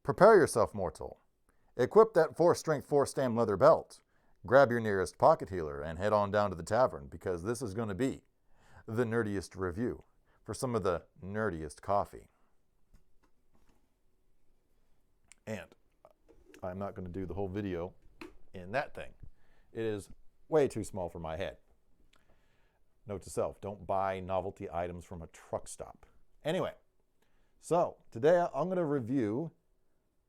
Prepare yourself, mortal. Equip that 4-strength, 4-stam leather belt. Grab your nearest pocket healer and head on down to the tavern because this is going to be the nerdiest review for some of the nerdiest coffee. And I'm not going to do the whole video in that thing. It is way too small for my head. Note to self, don't buy novelty items from a truck stop. Anyway, so today I'm going to review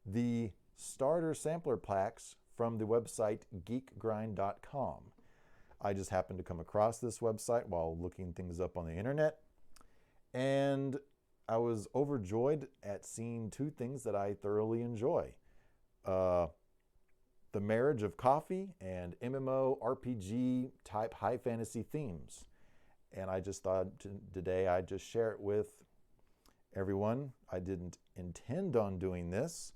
the starter sampler packs from the website geekgrind.com. I just happened to come across this website while looking things up on the internet, and I was overjoyed at seeing two things that I thoroughly enjoy. The marriage of coffee and MMORPG type high fantasy themes. And I just thought today I'd just share it with everyone. I didn't intend on doing this,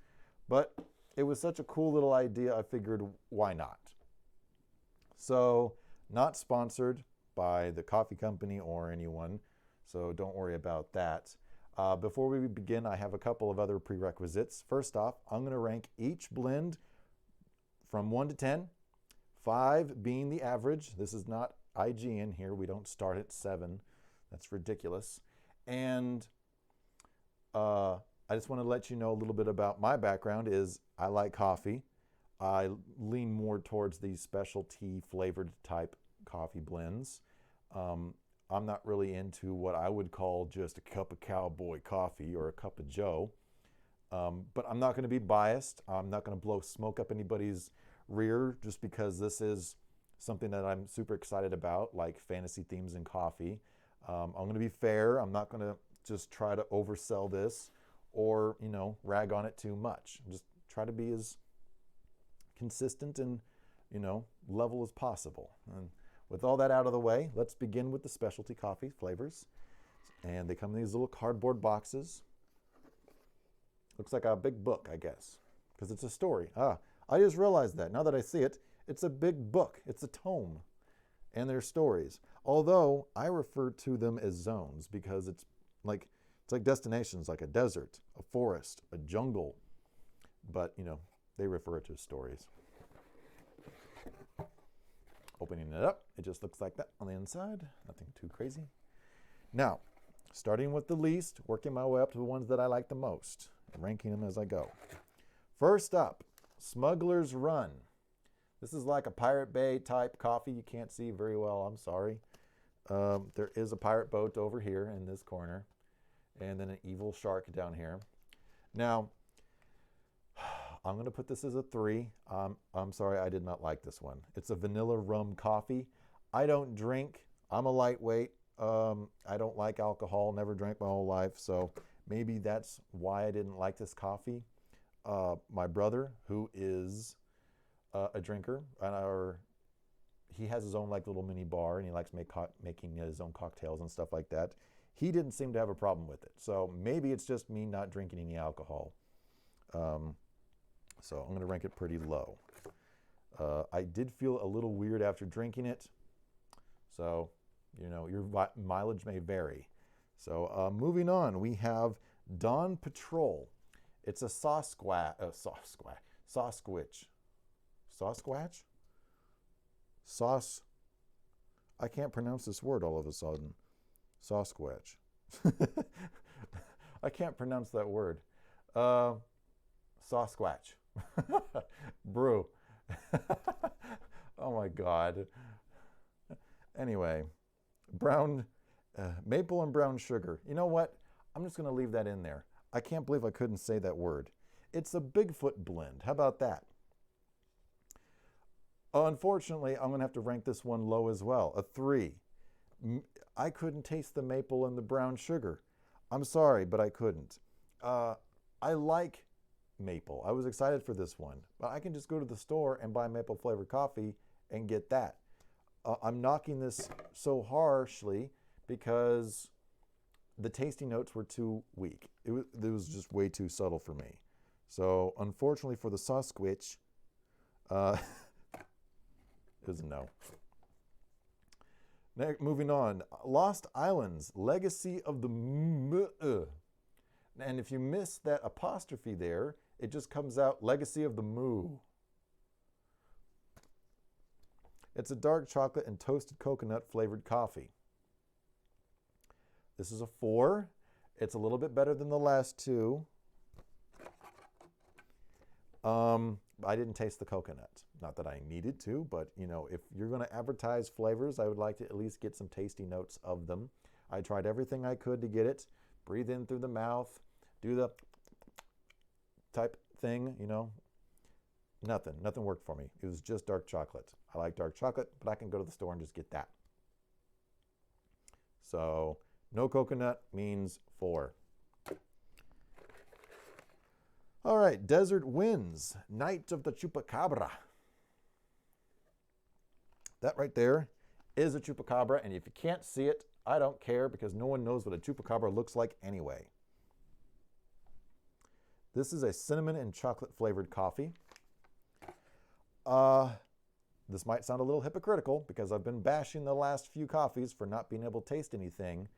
but it was such a cool little idea, I figured, why not? So, not sponsored by the coffee company or anyone, so don't worry about that. Before we begin, I have a couple of other prerequisites. First off, I'm going to rank each blend from 1 to 10, 5 being the average. This is not IGN here. We don't start at 7. That's ridiculous. And I just want to let you know a little bit about my background is I like coffee. I lean more towards these specialty flavored type coffee blends. I'm not really into what I would call just a cup of cowboy coffee or a cup of joe. But I'm not going to be biased. I'm not going to blow smoke up anybody's rear just because this is something that I'm super excited about, like fantasy themes and coffee. I'm going to be fair. I'm not going to just try to oversell this or, rag on it too much. Just try to be as consistent and, level as possible. And with all that out of the way, let's begin with the specialty coffee flavors. And they come in these little cardboard boxes. Looks like a big book, I guess, because it's a story. I just realized that. Now that I see it, it's a big book. It's a tome. And they're stories. Although I refer to them as zones because it's like destinations, like a desert, a forest, a jungle. But, they refer to as stories. Opening it up, it just looks like that on the inside. Nothing too crazy. Now, starting with the least, working my way up to the ones that I like the most, ranking them as I go. First up, Smuggler's Run. This is like a Pirate Bay type coffee. You can't see very well, I'm sorry. There is a pirate boat over here in this corner, and then an evil shark down here. Now, I'm going to put this as a 3. I'm sorry, I did not like this one. It's a vanilla rum coffee. I don't drink. I'm a lightweight. I don't like alcohol. Never drank my whole life. So maybe that's why I didn't like this coffee. My brother, who is a drinker, he has his own little mini bar, and he likes making his own cocktails and stuff like that. He didn't seem to have a problem with it. So maybe it's just me not drinking any alcohol. So I'm going to rank it pretty low. I did feel a little weird after drinking it. So, your mileage may vary. So moving on, we have Dawn Patrol. It's a Sasquatch. Sasquatch? I can't pronounce this word all of a sudden. Sasquatch. I can't pronounce that word. Sasquatch. Brew. Oh my God. Anyway, maple and brown sugar. You know what? I'm just going to leave that in there. I can't believe I couldn't say that word. It's a Bigfoot blend. How about that? Unfortunately, I'm going to have to rank this one low as well. A 3. I couldn't taste the maple and the brown sugar. I'm sorry, but I couldn't. I like maple. I was excited for this one, but I can just go to the store and buy maple flavored coffee and get that. I'm knocking this so harshly because the tasty notes were too weak. It was just way too subtle for me. So unfortunately for the Sasquatch, it was a no. Moving on, Lost Islands, Legacy of the And if you miss that apostrophe there, it just comes out Legacy of the Moo. It's a dark chocolate and toasted coconut flavored coffee. This is a 4. It's a little bit better than the last two. I didn't taste the coconut. Not that I needed to, but you know, if you're going to advertise flavors, I would like to at least get some tasty notes of them. I tried everything I could to get it. Breathe in through the mouth, do the type thing, you know. Nothing worked for me. It was just dark chocolate. I like dark chocolate, but I can go to the store and just get that. So no coconut means 4. All right, Desert Winds, Night of the Chupacabra. That right there is a chupacabra, and if you can't see it, I don't care because no one knows what a chupacabra looks like anyway. This is a cinnamon and chocolate flavored coffee. This might sound a little hypocritical because I've been bashing the last few coffees for not being able to taste anything.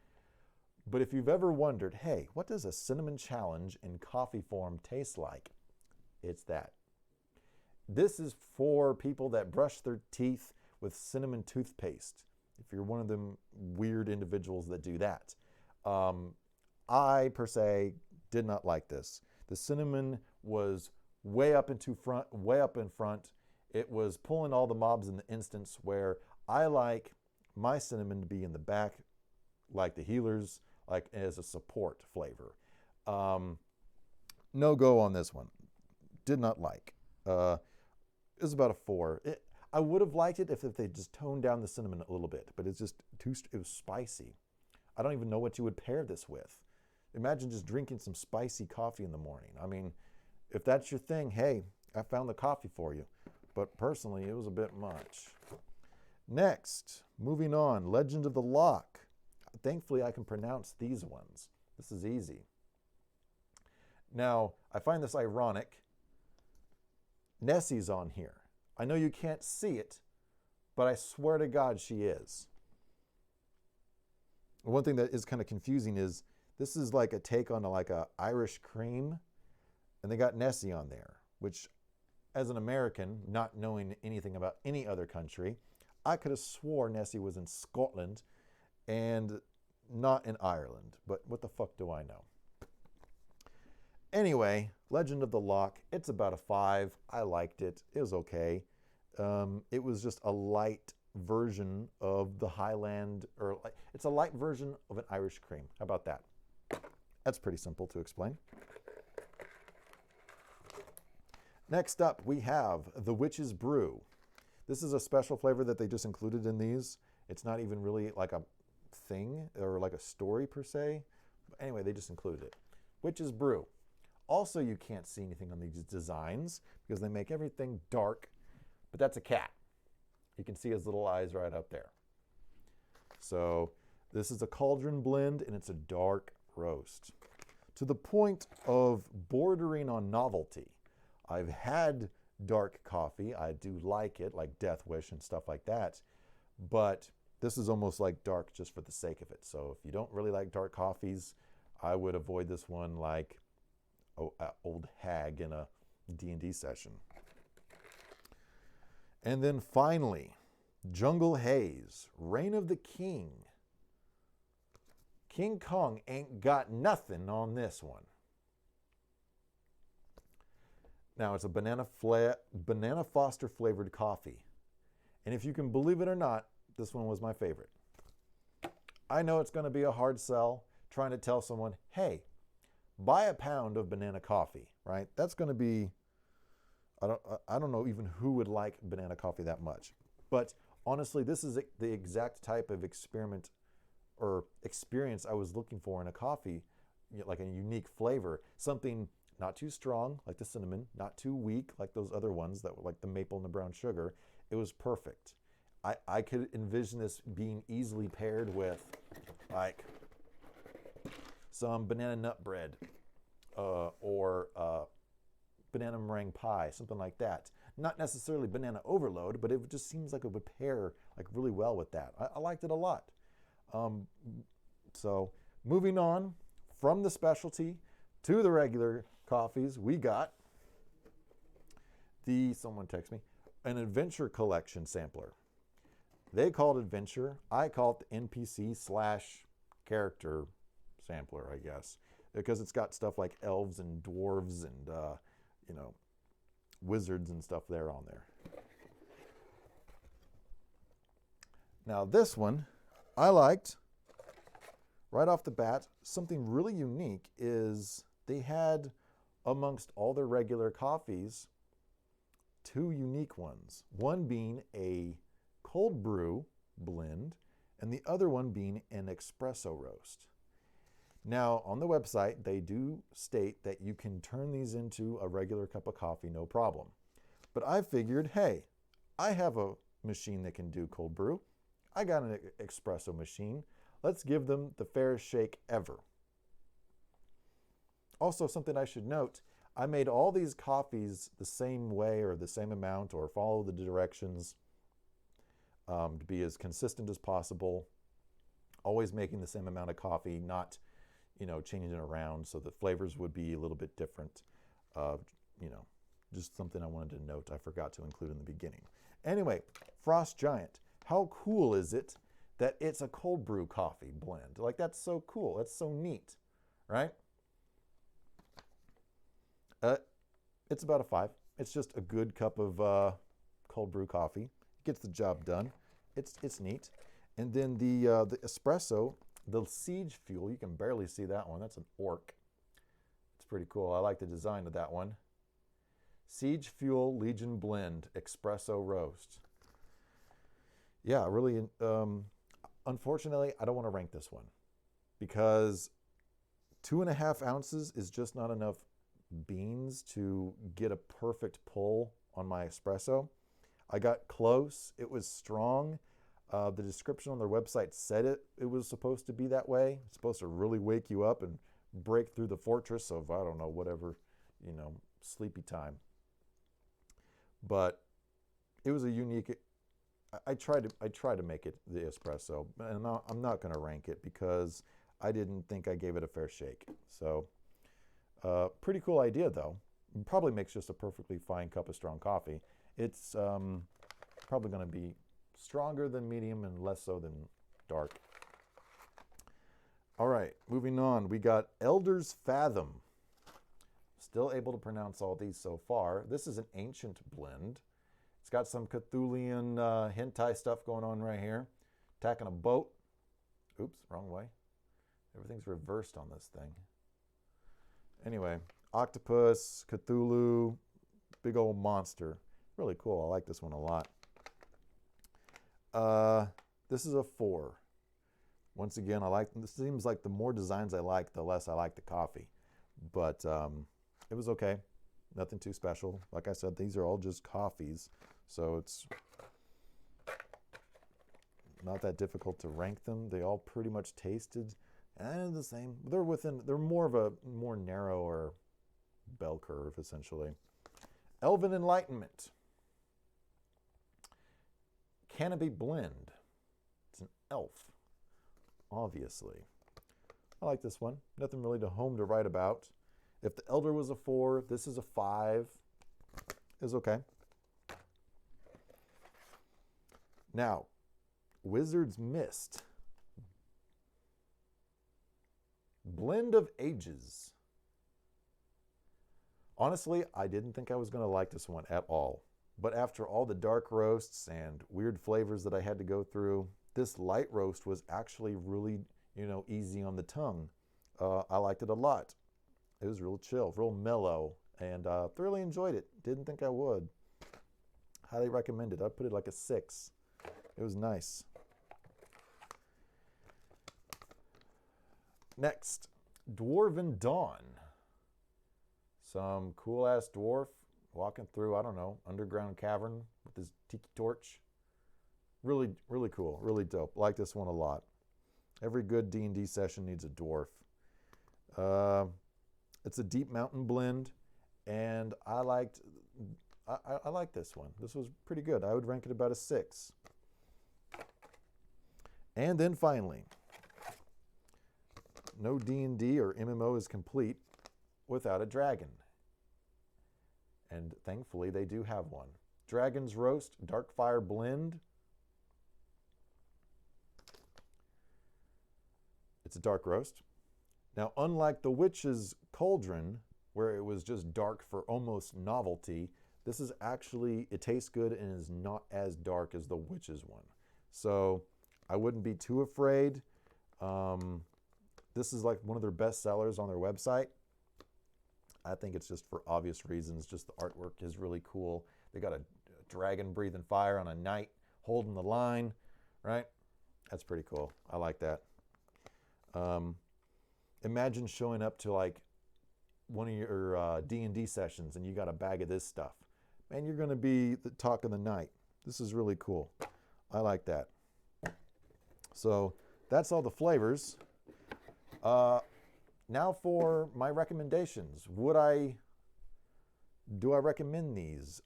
But if you've ever wondered, hey, what does a cinnamon challenge in coffee form taste like? It's that. This is for people that brush their teeth with cinnamon toothpaste. If you're one of them weird individuals that do that. I, per se, did not like this. The cinnamon was way up in front. It was pulling all the mobs in the instance where I like my cinnamon to be in the back, like the healers, like as a support flavor. No go on this one. Did not like. It was about a 4. I would have liked it if they just toned down the cinnamon a little bit, but it's just it was spicy. I don't even know what you would pair this with. Imagine just drinking some spicy coffee in the morning. I mean, if that's your thing, hey, I found the coffee for you. But personally, it was a bit much. Next, moving on, Legend of the Lock. Thankfully, I can pronounce these ones. This is easy. Now, I find this ironic. Nessie's on here. I know you can't see it, but I swear to God she is. One thing that is kind of confusing is this is like a take on like a Irish cream, and they got Nessie on there, which as an American, not knowing anything about any other country, I could have swore Nessie was in Scotland and not in Ireland, but what the fuck do I know? Anyway, Legend of the Lock, it's about a 5. I liked it. It was okay. It was just a light version of the Highland, or it's a light version of an Irish cream. How about that? That's pretty simple to explain. Next up, we have the Witch's Brew. This is a special flavor that they just included in these. It's not even really like a thing or like a story per se. But anyway, they just included it. Witch's Brew. Also, you can't see anything on these designs because they make everything dark, but that's a cat. You can see his little eyes right up there. So this is a cauldron blend and it's a dark roast. To the point of bordering on novelty. I've had dark coffee. I do like it, like Death Wish and stuff like that. But this is almost like dark just for the sake of it. So if you don't really like dark coffees, I would avoid this one like an old hag in a D&D session. And then finally, Jungle Haze, Reign of the King. King Kong ain't got nothing on this one. Now, it's a banana Foster flavored coffee. And if you can believe it or not, this one was my favorite. I know it's going to be a hard sell trying to tell someone, hey, buy a pound of banana coffee, right? That's going to be, I don't know even who would like banana coffee that much. But honestly, this is the exact type of experiment or experience I was looking for in a coffee, like a unique flavor. Something not too strong, like the cinnamon, not too weak, like those other ones that were like the maple and the brown sugar. It was perfect. I could envision this being easily paired with like some banana nut bread or banana meringue pie, something like that. Not necessarily banana overload, but it just seems like it would pair like really well with that. I liked it a lot. So moving on from the specialty to the regular coffees, we got someone text me, an adventure collection sampler. They call it adventure. I call it the NPC / character sampler, I guess, because it's got stuff like elves and dwarves and, wizards and stuff there on there. Now this one, I liked right off the bat. Something really unique is they had, amongst all their regular coffees, 2 unique ones. One being a cold brew blend and the other one being an espresso roast. Now, on the website, they do state that you can turn these into a regular cup of coffee, no problem. But I figured, hey, I have a machine that can do cold brew. I got an espresso machine. Let's give them the fairest shake ever. Also, something I should note, I made all these coffees the same way or the same amount or follow the directions to be as consistent as possible. Always making the same amount of coffee, not changing it around so the flavors would be a little bit different. Just something I wanted to note I forgot to include in the beginning. Anyway, Frost Giant. How cool is it that it's a cold brew coffee blend? Like, that's so cool. That's so neat, right? It's about a 5. It's just a good cup of cold brew coffee. It gets the job done. It's neat. And then the espresso, the Siege Fuel, you can barely see that one. That's an orc. It's pretty cool. I like the design of that one. Siege Fuel Legion Blend Espresso Roast. Yeah, really, unfortunately, I don't want to rank this one because 2.5 ounces is just not enough beans to get a perfect pull on my espresso. I got close. It was strong. The description on their website said it was supposed to be that way. It's supposed to really wake you up and break through the fortress of, I don't know, whatever, sleepy time. But it was a unique. I tried to make it the espresso, and I'm not going to rank it because I didn't think I gave it a fair shake. So, pretty cool idea though. It probably makes just a perfectly fine cup of strong coffee. It's probably going to be stronger than medium and less so than dark. All right, moving on. We got Elder's Fathom. Still able to pronounce all these so far. This is an ancient blend. It's got some Cthulhian hentai stuff going on right here. Attacking a boat. Oops, wrong way. Everything's reversed on this thing. Anyway, octopus, Cthulhu, big old monster. Really cool. I like this one a lot. This is a 4. Once again, this seems like the more designs I like, the less I like the coffee. But it was okay. Nothing too special. Like I said, these are all just coffees. So it's not that difficult to rank them. They all pretty much tasted the same. They're more of a more narrower bell curve, essentially. Elven Enlightenment. Canopy Blend. It's an elf, obviously. I like this one. Nothing really to write about. If the Elder was a 4, this is a 5. It's okay. Now, Wizard's Mist. Blend of Ages. Honestly, I didn't think I was going to like this one at all. But after all the dark roasts and weird flavors that I had to go through, this light roast was actually really, easy on the tongue. I liked it a lot. It was real chill, real mellow, and thoroughly enjoyed it. Didn't think I would. Highly recommend it. I'd put it like a 6. It was nice. Next, Dwarven Dawn. Some cool-ass dwarf walking through, I don't know, underground cavern with his tiki torch. Really, really cool. Really dope. Like this one a lot. Every good D&D session needs a dwarf. It's a deep mountain blend, and I like this one. This was pretty good. I would rank it about a 6. And then finally, no D&D or MMO is complete without a dragon. And thankfully, they do have one. Dragon's Roast Dark Fire Blend. It's a dark roast. Now, unlike the Witch's Cauldron, where it was just dark for almost novelty, this is actually, it tastes good and is not as dark as the Witch's one. So I wouldn't be too afraid. This is like one of their best sellers on their website. I think it's just for obvious reasons. Just the artwork is really cool. They got a dragon breathing fire on a knight holding the line, right? That's pretty cool. I like that. Imagine showing up to like one of your D&D sessions and you got a bag of this stuff. Man, you're going to be the talk of the night. This is really cool. I like that. So that's all the flavors. Now for my recommendations. Do I recommend these?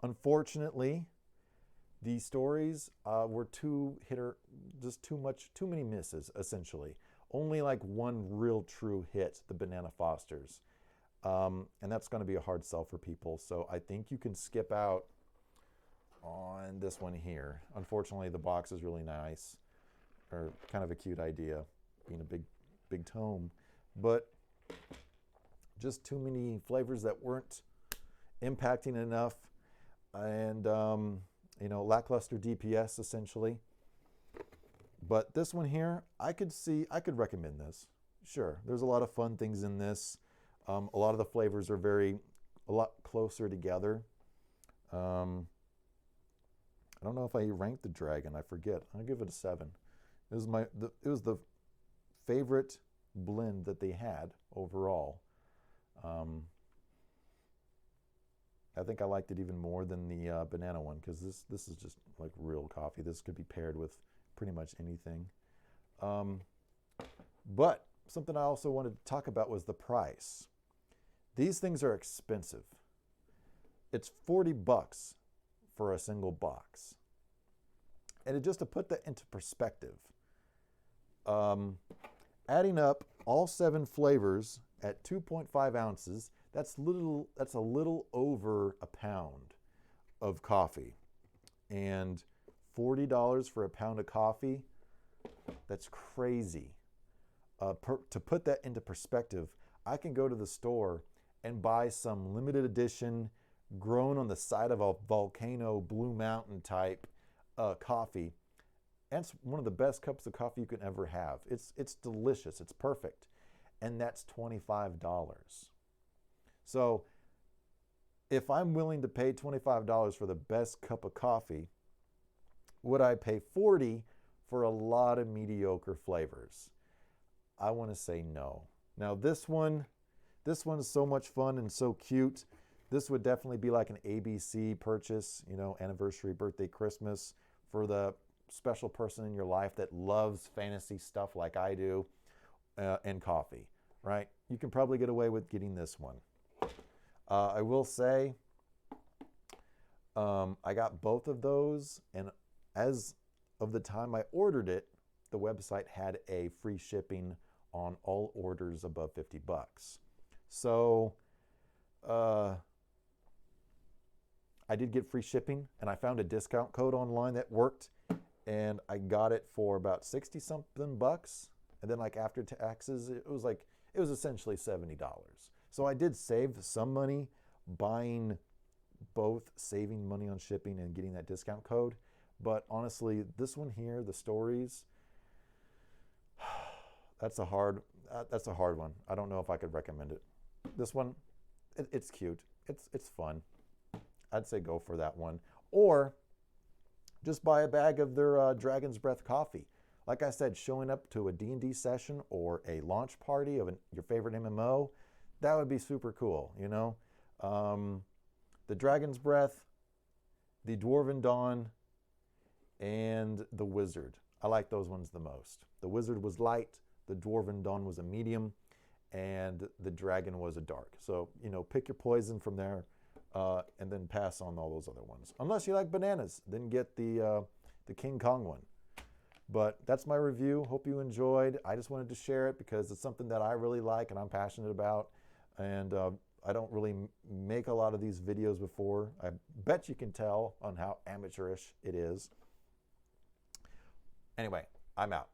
Unfortunately, these stories were too many misses, essentially. Only like one real true hit, the Banana Fosters. And that's going to be a hard sell for people. So I think you can skip out on this one here. Unfortunately, the box is really nice, or kind of a cute idea, being a big tome. But just too many flavors that weren't impacting enough, and lackluster DPS essentially. But this one here, I could recommend this. Sure, there's a lot of fun things in this. A lot of the flavors are a lot closer together. I don't know if I ranked the dragon. I forget. I'll give it a 7. It was the favorite blend that they had overall. I think I liked it even more than the banana one, because this is just like real coffee. This could be paired with pretty much anything. But something I also wanted to talk about was the price. These things are expensive. It's $40 for a single box. And just to put that into perspective, adding up all 7 flavors at 2.5 ounces, that's a little over a pound of coffee. And $40 for a pound of coffee, that's crazy. To put that into perspective, I can go to the store and buy some limited edition, grown on the side of a volcano, Blue Mountain type coffee. And it's one of the best cups of coffee you can ever have. It's delicious. It's perfect. And that's $25. So if I'm willing to pay $25 for the best cup of coffee, would I pay $40 for a lot of mediocre flavors? I want to say no. Now this one is so much fun and so cute. This would definitely be like an ABC purchase, anniversary, birthday, Christmas, for the special person in your life that loves fantasy stuff like I do, and coffee, right? You can probably get away with getting this one. I will say, I got both of those, and as of the time I ordered it, the website had a free shipping on all orders above $50. So I did get free shipping, and I found a discount code online that worked, and I got it for about 60 something bucks. And then like after taxes, it was essentially $70. So I did save some money buying both, saving money on shipping and getting that discount code. But honestly, this one here, the stories, that's a hard one. I don't know if I could recommend it. This one, it's cute. It's fun. I'd say go for that one. Or just buy a bag of their Dragon's Breath coffee. Like I said, showing up to a D&D session or a launch party of your favorite MMO, that would be super cool, The Dragon's Breath, the Dwarven Dawn, and the Wizard. I like those ones the most. The Wizard was light, the Dwarven Dawn was a medium, and the Dragon was a dark. So, pick your poison from there, and then pass on all those other ones. Unless you like bananas, then get the King Kong one. But that's my review. Hope you enjoyed. I just wanted to share it because it's something that I really like and I'm passionate about. And I don't really make a lot of these videos before. I bet you can tell on how amateurish it is. Anyway, I'm out.